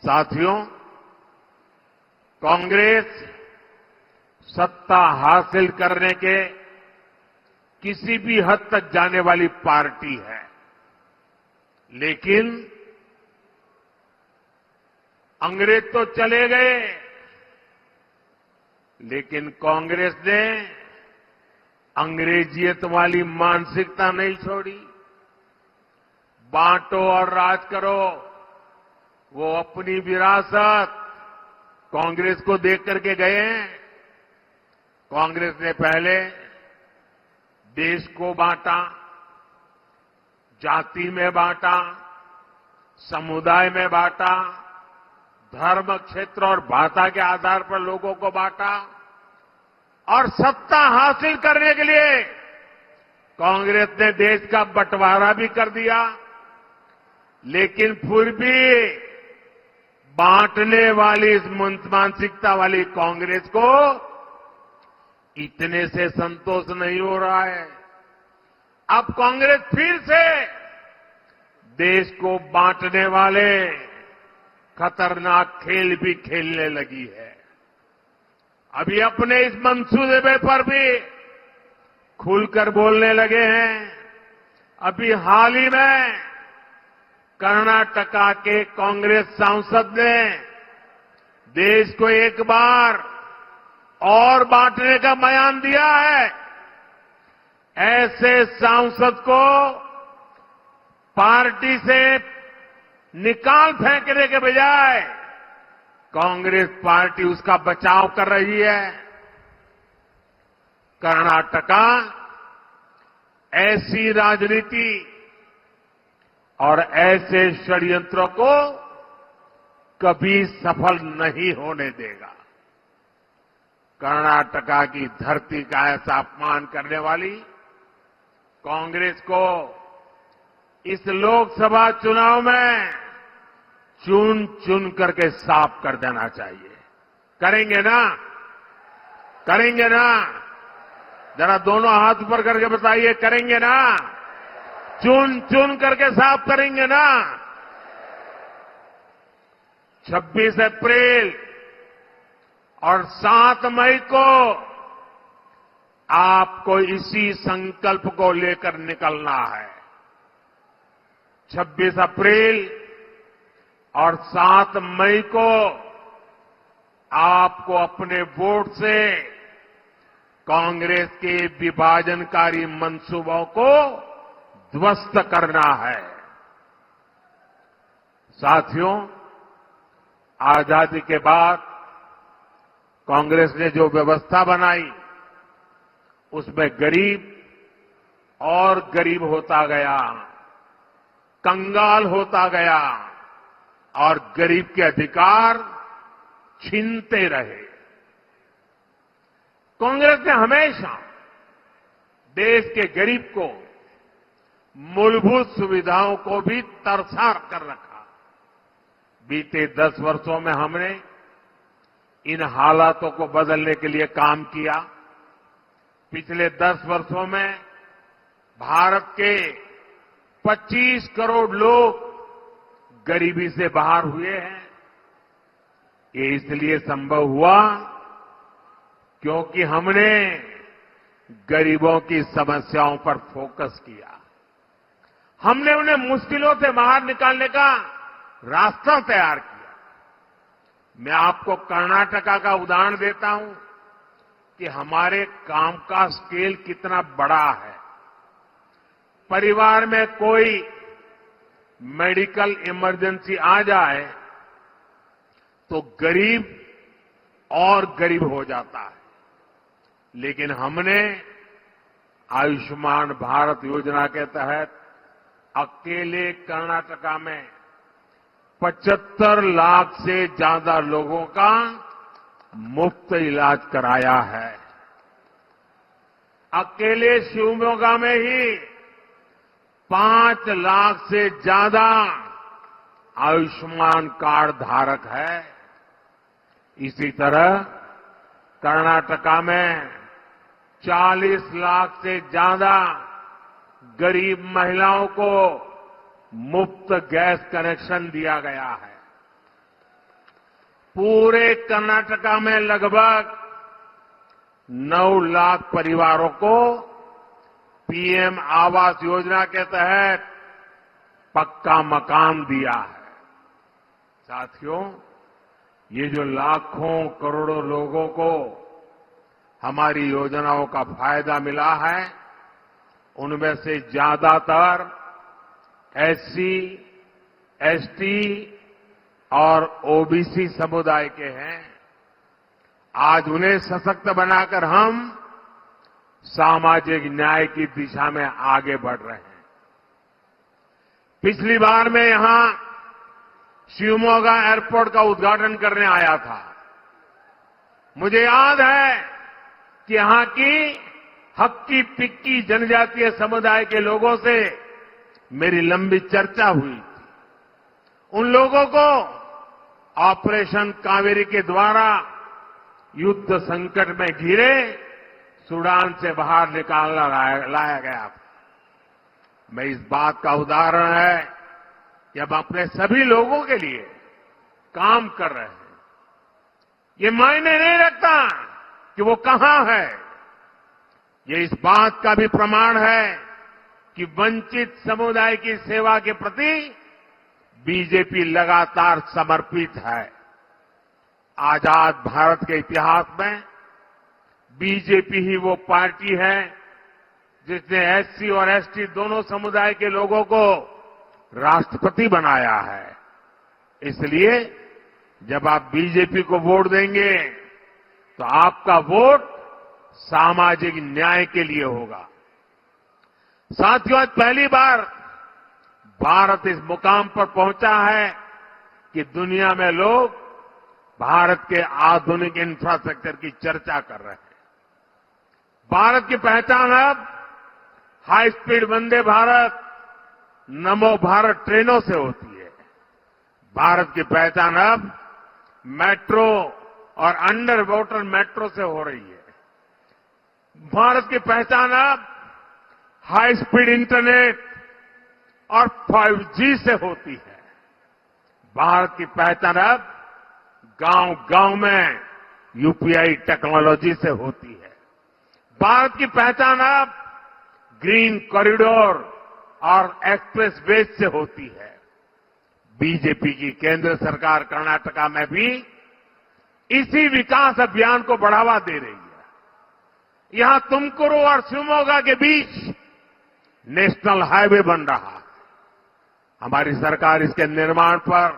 साथियों, कांग्रेस सत्ता हासिल करने के किसी भी हद तक जाने वाली पार्टी है, लेकिन अंग्रेज तो चले गए, लेकिन कांग्रेस ने अंग्रेजियत वाली मानसिकता नहीं छोड़ी। बांटो और राज करो, वो अपनी विरासत कांग्रेस को देख करके गए हैं। कांग्रेस ने पहले देश को बांटा, जाति में बांटा, समुदाय में बांटा, धर्म, क्षेत्र और भाषा के आधार पर लोगों को बांटा और सत्ता हासिल करने के लिए कांग्रेस ने देश का बंटवारा भी कर दिया। लेकिन फिर भी बांटने वाली इस मानसिकता वाली कांग्रेस को इतने से संतोष नहीं हो रहा है। अब कांग्रेस फिर से देश को बांटने वाले खतरनाक खेल भी खेलने लगी है। अभी अपने इस मंसूबे पर भी खुलकर बोलने लगे हैं। अभी हाल ही में कर्नाटका के कांग्रेस सांसद ने देश को एक बार और बांटने का बयान दिया है। ऐसे सांसद को पार्टी से निकाल फेंकने के बजाय कांग्रेस पार्टी उसका बचाव कर रही है। कर्नाटका ऐसी राजनीति और ऐसे षड्यंत्रों को कभी सफल नहीं होने देगा। कर्नाटका की धरती का ऐसा अपमान करने वाली कांग्रेस को इस लोकसभा चुनाव में चुन चुन करके साफ कर देना चाहिए। करेंगे ना? करेंगे ना? जरा दोनों हाथ ऊपर करके बताइए, करेंगे ना? चुन चुन करके साफ करेंगे ना? 26 अप्रैल और 7 मई को आपको इसी संकल्प को लेकर निकलना है। 26 अप्रैल और 7 मई को आपको अपने वोट से कांग्रेस के विभाजनकारी मंसूबों को ध्वस्त करना है। साथियों, आजादी के बाद कांग्रेस ने जो व्यवस्था बनाई उसमें गरीब और गरीब होता गया, कंगाल होता गया और गरीब के अधिकार छीनते रहे। कांग्रेस ने हमेशा देश के गरीब को मूलभूत सुविधाओं को भी तरसा कर रखा। बीते 10 वर्षों में हमने इन हालातों को बदलने के लिए काम किया। पिछले 10 वर्षों में भारत के 25 करोड़ लोग गरीबी से बाहर हुए हैं। ये इसलिए संभव हुआ क्योंकि हमने गरीबों की समस्याओं पर फोकस किया। हमने उन्हें मुश्किलों से बाहर निकालने का रास्ता तैयार किया। मैं आपको कर्नाटका का उदाहरण देता हूं कि हमारे काम का स्केल कितना बड़ा है। परिवार में कोई मेडिकल इमरजेंसी आ जाए तो गरीब और गरीब हो जाता है। लेकिन हमने आयुष्मान भारत योजना के तहत अकेले कर्नाटका में 75 लाख से ज्यादा लोगों का मुफ्त इलाज कराया है। अकेले शिवमोगा में ही 5 लाख से ज्यादा आयुष्मान कार्ड धारक है। इसी तरह कर्नाटका में 40 लाख से ज्यादा गरीब महिलाओं को मुफ्त गैस कनेक्शन दिया गया है। पूरे कर्नाटका में लगभग 9 लाख परिवारों को पीएम आवास योजना के तहत पक्का मकान दिया है। साथियों, ये जो लाखों करोड़ों लोगों को हमारी योजनाओं का फायदा मिला है, उनमें से ज्यादातर एससी, एसटी और ओबीसी समुदाय के हैं। आज उन्हें सशक्त बनाकर हम सामाजिक न्याय की दिशा में आगे बढ़ रहे हैं। पिछली बार मैं यहां शिवमोगा एयरपोर्ट का उद्घाटन करने आया था। मुझे याद है कि यहां की हक्की पिक्की जनजातीय समुदाय के लोगों से मेरी लंबी चर्चा हुई थी। उन लोगों को ऑपरेशन कावेरी के द्वारा युद्ध संकट में घिरे सूडान से बाहर निकालना लाया गया था। मैं इस बात का उदाहरण है कि अब अपने सभी लोगों के लिए काम कर रहे हैं। ये मायने नहीं रखता कि वो कहां है। ये इस बात का भी प्रमाण है कि वंचित समुदाय की सेवा के प्रति बीजेपी लगातार समर्पित है। आजाद भारत के इतिहास में बीजेपी ही वो पार्टी है जिसने एससी और एसटी दोनों समुदाय के लोगों को राष्ट्रपति बनाया है। इसलिए जब आप बीजेपी को वोट देंगे तो आपका वोट सामाजिक न्याय के लिए होगा। साथियों, आज पहली बार भारत इस मुकाम पर पहुंचा है कि दुनिया में लोग भारत के आधुनिक इंफ्रास्ट्रक्चर की चर्चा कर रहे हैं। भारत की पहचान अब हाई स्पीड वंदे भारत, नमो भारत ट्रेनों से होती है। भारत की पहचान अब मेट्रो और अंडर वाटर मेट्रो से हो रही है। भारत की पहचान अब हाई स्पीड इंटरनेट और 5G से होती है। भारत की पहचान अब गांव-गांव में यूपीआई टेक्नोलॉजी से होती है। भारत की पहचान अब ग्रीन कॉरिडोर और एक्सप्रेस वेज से होती है। बीजेपी की केंद्र सरकार कर्नाटका में भी इसी विकास अभियान को बढ़ावा दे रही है। यहां तुमकुरू और शिवमोगा के बीच नेशनल हाईवे बन रहा है। हमारी सरकार इसके निर्माण पर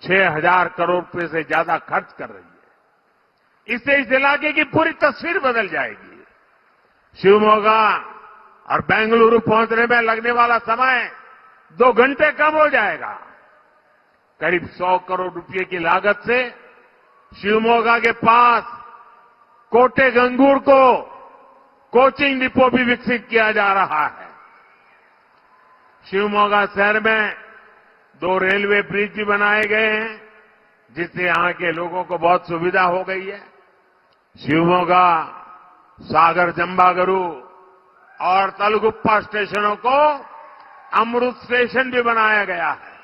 6,000 करोड़ रुपए से ज्यादा खर्च कर रही है। इससे इस इलाके की पूरी तस्वीर बदल जाएगी। शिवमोगा और बेंगलुरु पहुंचने में लगने वाला समय 2 घंटे कम हो जाएगा। करीब 100 करोड़ रुपए की लागत से शिवमोगा के पास कोटेगंगूर को कोचिंग डिपो भी विकसित किया जा रहा है। शिवमोगा शहर में 2 रेलवे ब्रिज भी बनाए गए हैं, जिससे यहां के लोगों को बहुत सुविधा हो गई है। शिवमोगा, सागर जंबागरू और तलगुप्पा स्टेशनों को अमृत स्टेशन भी बनाया गया है।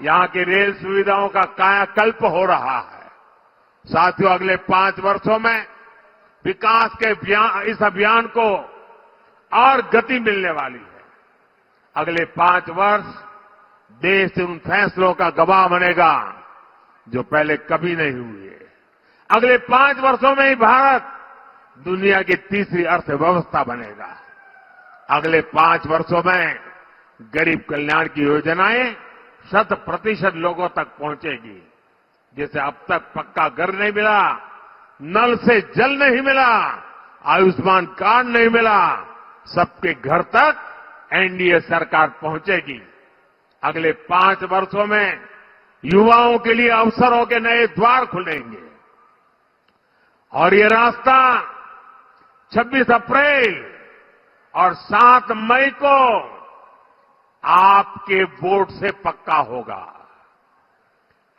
यहां की रेल सुविधाओं का कायाकल्प हो रहा है। साथियों, अगले 5 वर्षों में विकास के इस अभियान को और गति मिलने वाली है। अगले 5 वर्ष देश उन फैसलों का गवाह बनेगा जो पहले कभी नहीं हुए। अगले 5 वर्षों में ही भारत दुनिया की तीसरी अर्थव्यवस्था बनेगा। अगले 5 वर्षों में गरीब कल्याण की योजनाएं 100% लोगों तक पहुंचेगी। जैसे अब तक पक्का घर नहीं मिला, नल से जल नहीं मिला, आयुष्मान कार्ड नहीं मिला, सबके घर तक एनडीए सरकार पहुंचेगी। अगले 5 वर्षों में युवाओं के लिए अवसरों के नए द्वार खुलेंगे और ये रास्ता 26 अप्रैल और 7 मई को आपके वोट से पक्का होगा।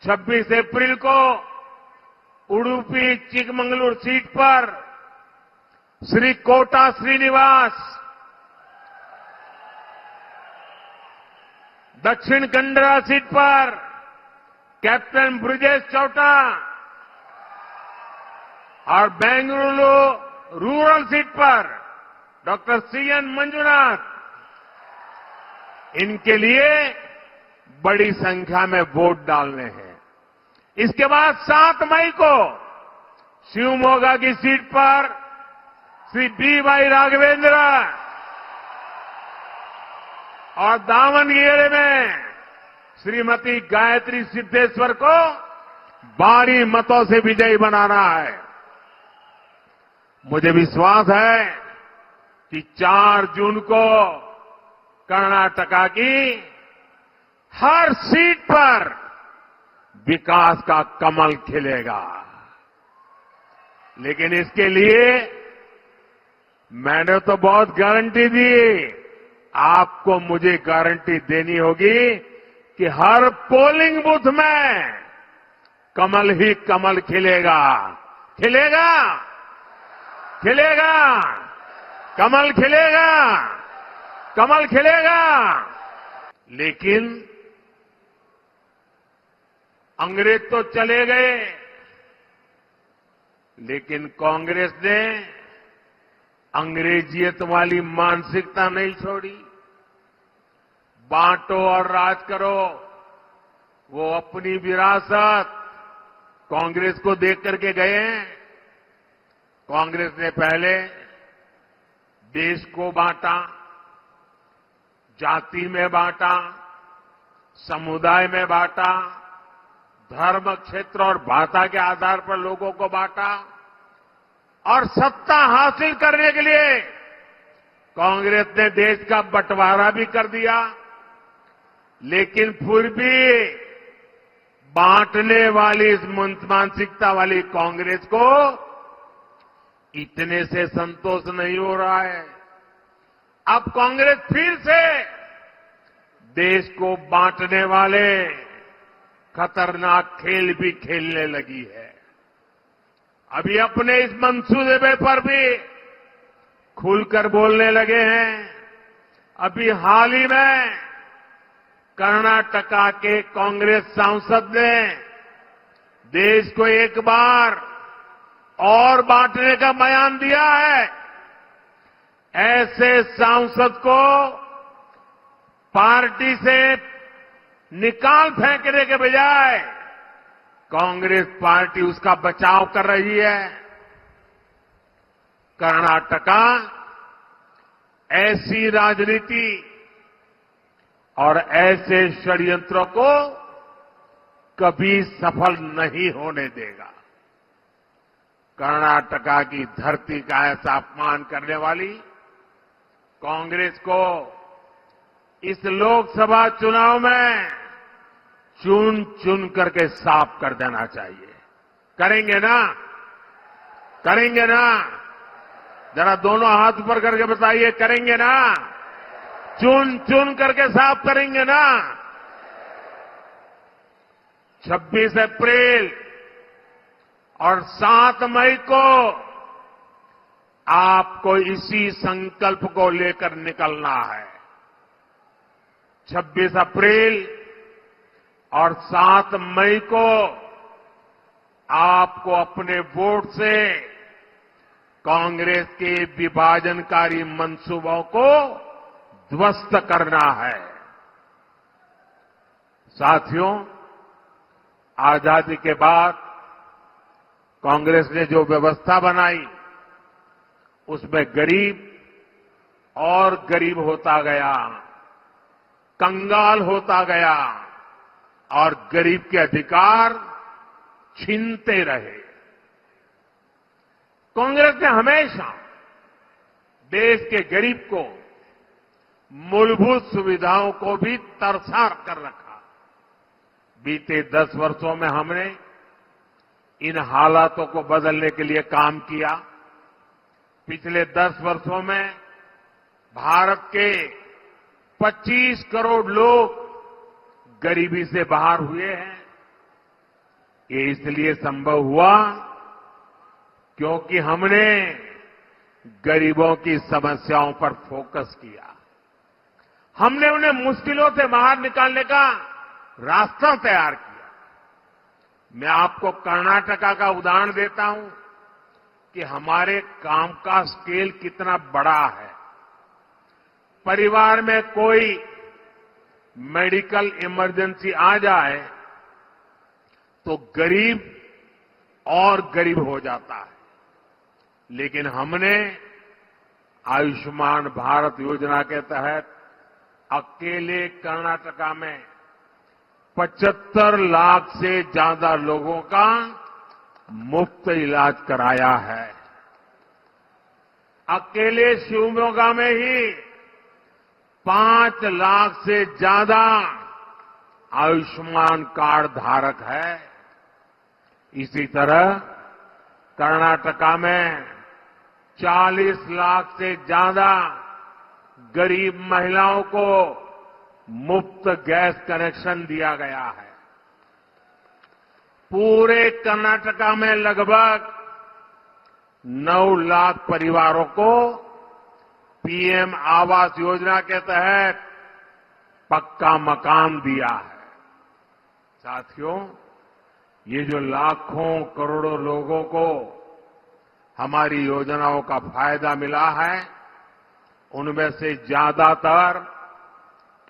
26 अप्रैल को उडुपी चिकमंगलुरु सीट पर श्री कोटा श्रीनिवास, दक्षिण कन्नड़ा सीट पर कैप्टन ब्रिजेश चौटा और बेंगलुरु रूरल सीट पर डॉक्टर सीएन मंजुनाथ, इनके लिए बड़ी संख्या में वोट डालने हैं। इसके बाद 7 मई को शिवमोगा की सीट पर श्री बी.वाई. राघवेंद्र और दावणगेरे में श्रीमती गायत्री सिद्धेश्वर को भारी मतों से विजयी बनाना है। मुझे विश्वास है कि 4 जून को कर्नाटका की हर सीट पर विकास का कमल खिलेगा। लेकिन इसके लिए मैंने तो बहुत गारंटी दी, आपको मुझे गारंटी देनी होगी कि हर पोलिंग बूथ में कमल ही कमल खिलेगा। खिलेगा, खिलेगा, कमल खिलेगा, कमल खिलेगा। लेकिन अंग्रेज तो चले गए, लेकिन कांग्रेस ने अंग्रेजियत वाली मानसिकता नहीं छोड़ी। बांटो और राज करो, वो अपनी विरासत कांग्रेस को देख करके गए हैं। कांग्रेस ने पहले देश को बांटा, जाति में बांटा, समुदाय में बांटा, धर्म, क्षेत्र और भाषा के आधार पर लोगों को बांटा और सत्ता हासिल करने के लिए कांग्रेस ने देश का बंटवारा भी कर दिया। लेकिन फिर भी बांटने वाली इस मानसिकता वाली कांग्रेस को इतने से संतोष नहीं हो रहा है। अब कांग्रेस फिर से देश को बांटने वाले खतरनाक खेल भी खेलने लगी है। अभी अपने इस मंसूबे पर भी खुलकर बोलने लगे हैं। अभी हाल ही में कर्नाटका के कांग्रेस सांसद ने देश को एक बार और बांटने का बयान दिया है। ऐसे सांसद को पार्टी से निकाल फेंकने के बजाय कांग्रेस पार्टी उसका बचाव कर रही है। कर्नाटका ऐसी राजनीति और ऐसे षड्यंत्रों को कभी सफल नहीं होने देगा। कर्नाटका की धरती का ऐसा अपमान करने वाली कांग्रेस को इस लोकसभा चुनाव में चुन चुन करके साफ कर देना चाहिए। करेंगे ना? करेंगे ना? जरा दोनों हाथ ऊपर करके बताइए, करेंगे ना? चुन चुन करके साफ करेंगे ना? 26 अप्रैल और 7 मई को आपको इसी संकल्प को लेकर निकलना है। 26 अप्रैल और 7 मई को आपको अपने वोट से कांग्रेस के विभाजनकारी मंसूबों को ध्वस्त करना है। साथियों, आजादी के बाद कांग्रेस ने जो व्यवस्था बनाई उसमें गरीब और गरीब होता गया, कंगाल होता गया और गरीब के अधिकार छीनते रहे। कांग्रेस ने हमेशा देश के गरीब को मूलभूत सुविधाओं को भी तरसा कर रखा। बीते 10 वर्षों में हमने इन हालातों को बदलने के लिए काम किया। पिछले 10 वर्षों में भारत के 25 करोड़ लोग गरीबी से बाहर हुए हैं। ये इसलिए संभव हुआ क्योंकि हमने गरीबों की समस्याओं पर फोकस किया। हमने उन्हें मुश्किलों से बाहर निकालने का रास्ता तैयार किया। मैं आपको कर्नाटका का उदाहरण देता हूं कि हमारे काम का स्केल कितना बड़ा है। परिवार में कोई मेडिकल इमरजेंसी आ जाए तो गरीब और गरीब हो जाता है, लेकिन हमने आयुष्मान भारत योजना के तहत अकेले कर्नाटका में 75 लाख से ज्यादा लोगों का मुफ्त इलाज कराया है। अकेले शिवमोगा में ही 5 लाख से ज्यादा आयुष्मान कार्ड धारक है। इसी तरह कर्नाटका में 40 लाख से ज्यादा गरीब महिलाओं को मुफ्त गैस कनेक्शन दिया गया है। पूरे कर्नाटका में लगभग 9 लाख परिवारों को पीएम आवास योजना के तहत पक्का मकान दिया है। साथियों, ये जो लाखों करोड़ों लोगों को हमारी योजनाओं का फायदा मिला है, उनमें से ज्यादातर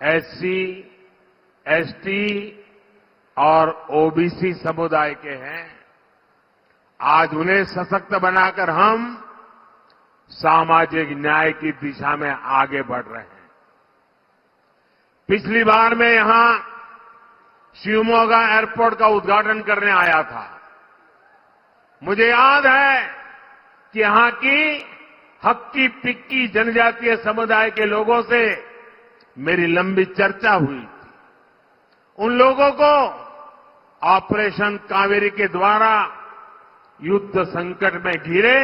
एससी, एसटी और ओबीसी समुदाय के हैं। आज उन्हें सशक्त बनाकर हम सामाजिक न्याय की दिशा में आगे बढ़ रहे हैं। पिछली बार मैं यहां शिवमोगा एयरपोर्ट का उद्घाटन करने आया था। मुझे याद है कि यहां की हक्की पिक्की जनजातीय समुदाय के लोगों से मेरी लंबी चर्चा हुई थी। उन लोगों को ऑपरेशन कावेरी के द्वारा युद्ध संकट में घिरे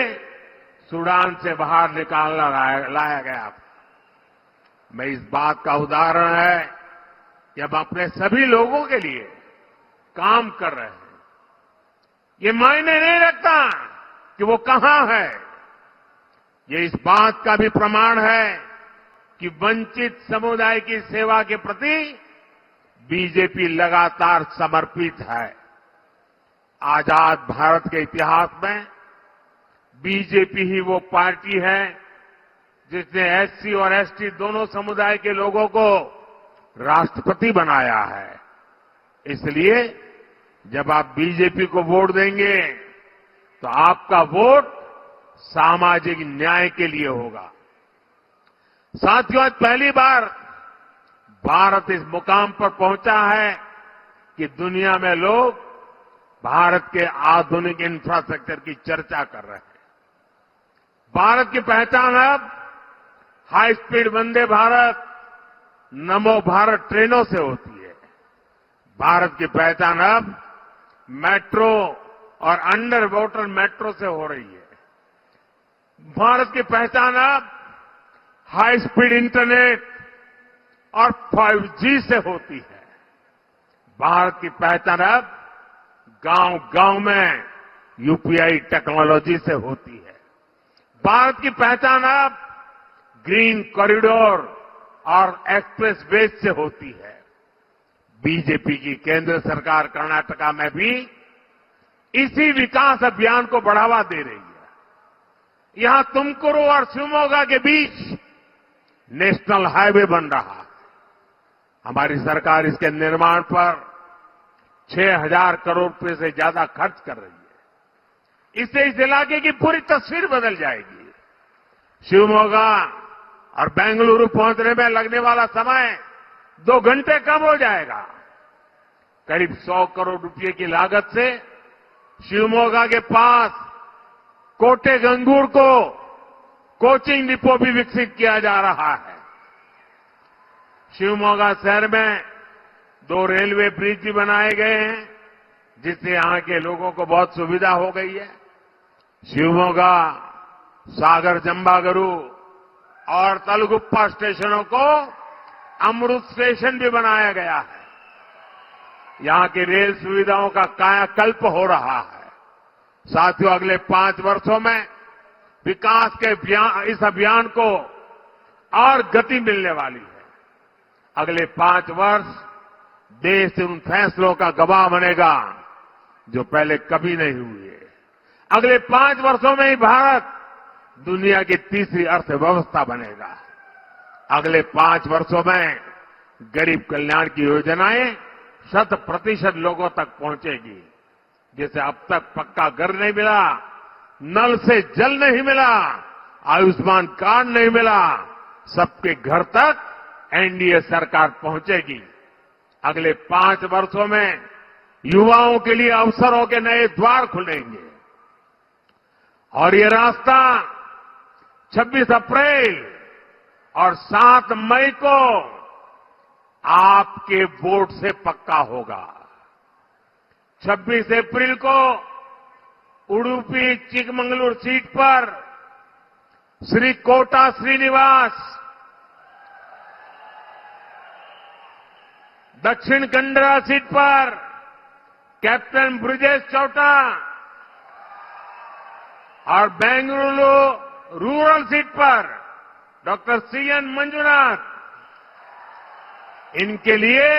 सूडान से बाहर निकालना लाया गया था। मैं इस बात का उदाहरण है कि अब अपने सभी लोगों के लिए काम कर रहे हैं। ये मायने नहीं रखता कि वो कहां है। ये इस बात का भी प्रमाण है कि वंचित समुदाय की सेवा के प्रति बीजेपी लगातार समर्पित है। आजाद भारत के इतिहास में बीजेपी ही वो पार्टी है जिसने एससी और एसटी दोनों समुदाय के लोगों को राष्ट्रपति बनाया है। इसलिए जब आप बीजेपी को वोट देंगे तो आपका वोट सामाजिक न्याय के लिए होगा। साथियों, आज पहली बार भारत इस मुकाम पर पहुंचा है कि दुनिया में लोग भारत के आधुनिक इंफ्रास्ट्रक्चर की चर्चा कर रहे हैं। भारत की पहचान अब हाई स्पीड वंदे भारत, नमो भारत ट्रेनों से होती है। भारत की पहचान अब मेट्रो और अंडर वाटर मेट्रो से हो रही है। भारत की पहचान अब हाई स्पीड इंटरनेट और 5G से होती है। भारत की पहचान अब गांव-गांव में यूपीआई टेक्नोलॉजी से होती है। भारत की पहचान अब ग्रीन कॉरिडोर और एक्सप्रेस वे से होती है। बीजेपी की केंद्र सरकार कर्नाटका में भी इसी विकास अभियान को बढ़ावा दे रही है। यहां तुमकुरू और शिवमोगा के बीच नेशनल हाईवे बन रहा है। हमारी सरकार इसके निर्माण पर 6,000 करोड़ रुपए से ज्यादा खर्च कर रही है। इससे इस इलाके की पूरी तस्वीर बदल जाएगी। शिवमोगा और बेंगलुरु पहुंचने में लगने वाला समय 2 घंटे कम हो जाएगा। करीब 100 करोड़ रुपए की लागत से शिवमोगा के पास कोटे गंगूर को कोचिंग डिपो भी विकसित किया जा रहा है। शिवमोगा शहर में 2 रेलवे ब्रिज भी बनाए गए हैं, जिससे यहां के लोगों को बहुत सुविधा हो गई है। शिवमोगा, सागर जंबागरू और तलगुप्पा स्टेशनों को अमृत स्टेशन भी बनाया गया है। यहां की रेल सुविधाओं का कायाकल्प हो रहा है। साथियों, अगले 5 वर्षों में विकास के इस अभियान को और गति मिलने वाली है। अगले 5 वर्ष देश उन फैसलों का गवाह बनेगा जो पहले कभी नहीं हुए। अगले 5 वर्षों में ही भारत दुनिया की तीसरी अर्थव्यवस्था बनेगा। अगले 5 वर्षों में गरीब कल्याण की योजनाएं 100% लोगों तक पहुंचेगी। जैसे अब तक पक्का घर नहीं मिला, नल से जल नहीं मिला, आयुष्मान कार्ड नहीं मिला, सबके घर तक एनडीए सरकार पहुंचेगी। अगले 5 वर्षों में युवाओं के लिए अवसरों के नए द्वार खुलेंगे और ये रास्ता 26 अप्रैल और 7 मई को आपके वोट से पक्का होगा। 26 अप्रैल को उडुपी चिकमंगलूर सीट पर श्री कोटा श्रीनिवास, दक्षिण कन्नड़ा सीट पर कैप्टन ब्रिजेश चौटा और बेंगलुरु रूरल सीट पर डॉक्टर सीएन मंजुनाथ, इनके लिए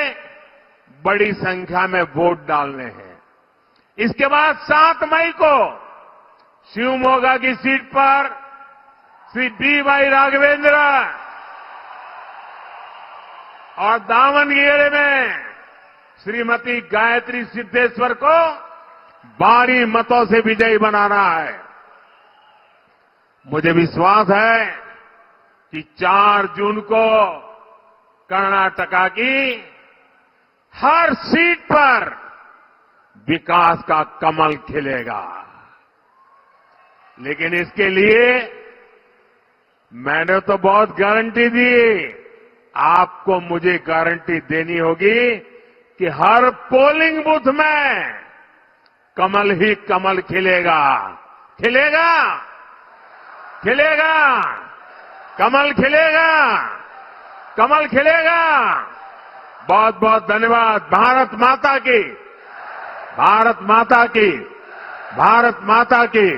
बड़ी संख्या में वोट डालने हैं। इसके बाद 7 मई को शिवमोगा की सीट पर श्री बी.वाई. राघवेंद्र और दावनगिरी में श्रीमती गायत्री सिद्धेश्वर को भारी मतों से विजयी बनाना है। मुझे विश्वास है कि 4 जून को कर्नाटका की हर सीट पर विकास का कमल खिलेगा। लेकिन इसके लिए मैंने तो बहुत गारंटी दी, आपको मुझे गारंटी देनी होगी कि हर पोलिंग बूथ में कमल ही कमल खिलेगा। खिलेगा, खिलेगा, कमल खिलेगा, कमल खिलेगा। बहुत बहुत धन्यवाद। भारत माता की, भारत माता की, भारत माता की।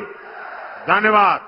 धन्यवाद।